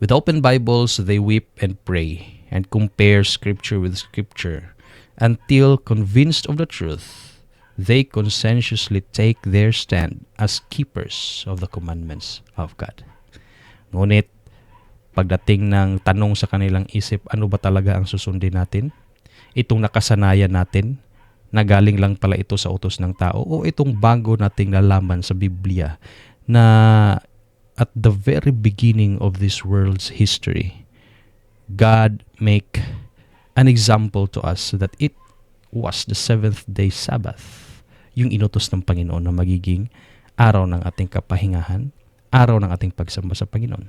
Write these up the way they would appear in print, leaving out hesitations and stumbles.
With open Bibles, they weep and pray and compare Scripture with Scripture until, convinced of the truth, they conscientiously take their stand as keepers of the commandments of God. Ngunit, pagdating ng tanong sa kanilang isip, ano ba talaga ang susundin natin? Itong nakasanayan natin, na galing lang pala ito sa utos ng tao, o itong bago nating nalaman sa Biblia na at the very beginning of this world's history, God make an example to us that it was the seventh day Sabbath, yung inutos ng Panginoon na magiging araw ng ating kapahingahan, araw ng ating pagsamba sa Panginoon.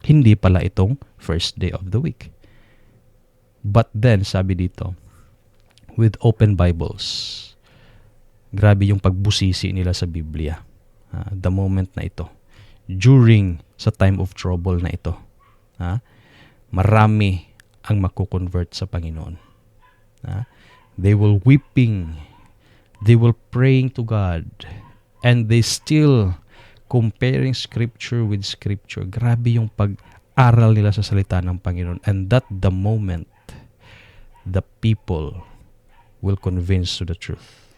Hindi pala itong first day of the week. But then, sabi dito, with open Bibles, grabe yung pagbusisi nila sa Biblia. The moment na ito, during sa time of trouble na ito, marami ang makukonvert sa Panginoon. They will weeping, they will praying to God, and they still comparing Scripture with Scripture. Grabe yung pag-aral nila sa salita ng Panginoon. And that the moment, the people will convince to the truth.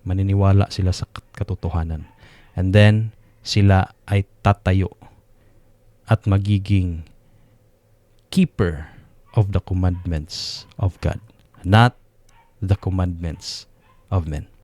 Maniniwala sila sa katotohanan. And then, sila ay tatayo at magiging keeper of the commandments of God, not the commandments of men.